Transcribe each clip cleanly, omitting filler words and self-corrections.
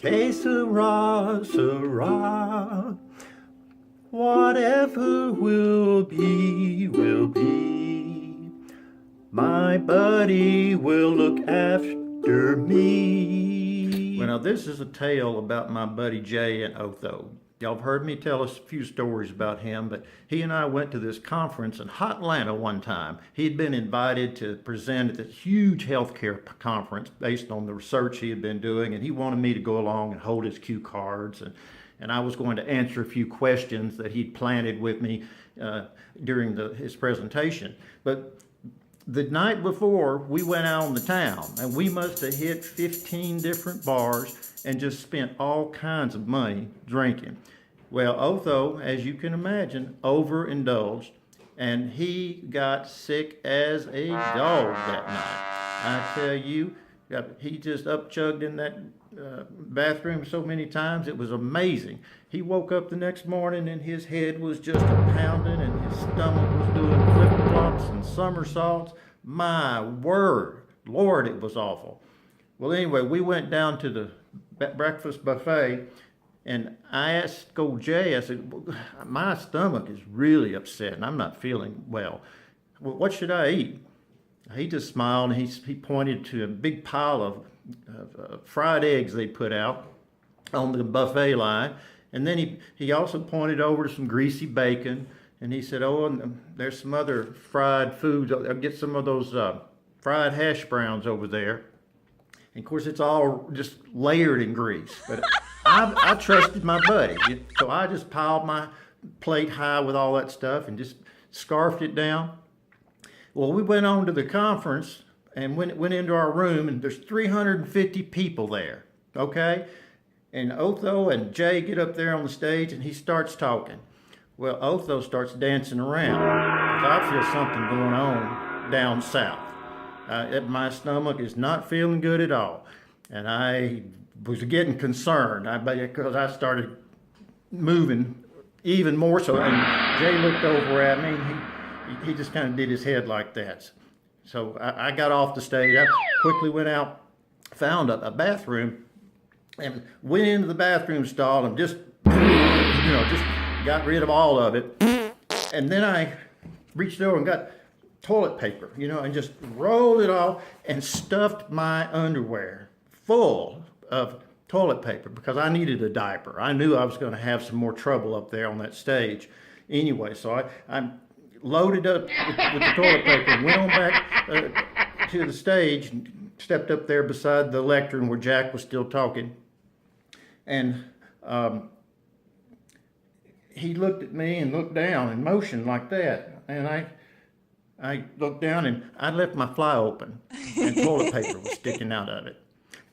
Que sera, sera. Whatever will be, will be. My buddy will look after me. Well, now this is a tale about my buddy Jay and Otho. Y'all have heard me tell a few stories about him, but he and I went to this conference in Hotlanta one time. He'd been invited to present at this huge healthcare conference based on the research he had been doing, and he wanted me to go along and hold his cue cards, and I was going to answer a few questions that he'd planted with me during his presentation. But the night before, we went out on the town, and we must have hit 15 different bars and just spent all kinds of money drinking. Well, Otho, as you can imagine, overindulged, and he got sick as a dog that night. I tell you, he just upchugged in that bathroom so many times, it was amazing. He woke up the next morning and his head was just a-pounding and his stomach was doing flip-flops and somersaults. My word, Lord, it was awful. Well, anyway, we went down to the breakfast buffet, and I asked old Jay, I said, my stomach is really upset and I'm not feeling well. What should I eat? He just smiled and he pointed to a big pile of fried eggs they put out on the buffet line. And then he also pointed over to some greasy bacon, and he said, oh, and there's some other fried foods. I'll get some of those fried hash browns over there. And of course, it's all just layered in grease. But I trusted my buddy. So I just piled my plate high with all that stuff and just scarfed it down. Well, we went on to the conference and went into our room, and there's 350 people there, okay? And Otho and Jay get up there on the stage, and he starts talking. Well, Otho starts dancing around, because I feel something going on down south. My stomach is not feeling good at all. And I was getting concerned because I started moving even more so. And Jay looked over at me, and he just kind of did his head like that. So I got off the stage. I quickly went out, found a bathroom, and went into the bathroom stall and just got rid of all of it. And then I reached over and got toilet paper, and just rolled it off and stuffed my underwear full of toilet paper because I needed a diaper. I knew I was going to have some more trouble up there on that stage. Anyway, so I loaded up with the toilet paper and went on back to the stage and stepped up there beside the lectern where Jack was still talking. And he looked at me and looked down and motioned like that. And I looked down and I left my fly open and toilet paper was sticking out of it.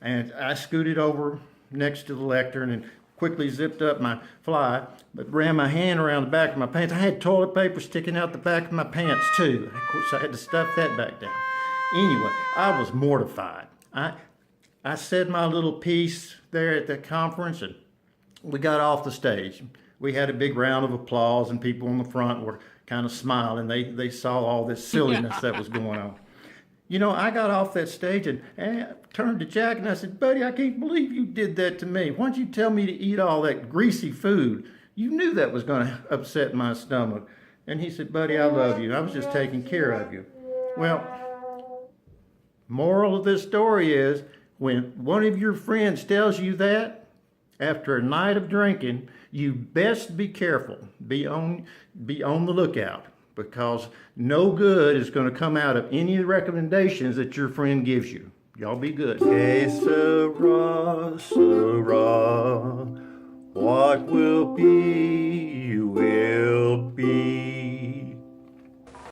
And I scooted over next to the lectern and quickly zipped up my fly, but ran my hand around the back of my pants. I had toilet paper sticking out the back of my pants too. Of course, I had to stuff that back down. Anyway, I was mortified. I said my little piece there at the conference, and we got off the stage. We had a big round of applause, and people in the front were kind of smiling. They saw all this silliness that was going on. I got off that stage and turned to Jack and I said, buddy, I can't believe you did that to me. Why don't you tell me to eat all that greasy food? You knew that was going to upset my stomach. And he said, buddy, I love you. I was just taking care of you. Well, moral of this story is, when one of your friends tells you that, after a night of drinking, you best be careful. Be on the lookout, because no good is going to come out of any of the recommendations that your friend gives you. Y'all be good. Que sera, sera. What will be,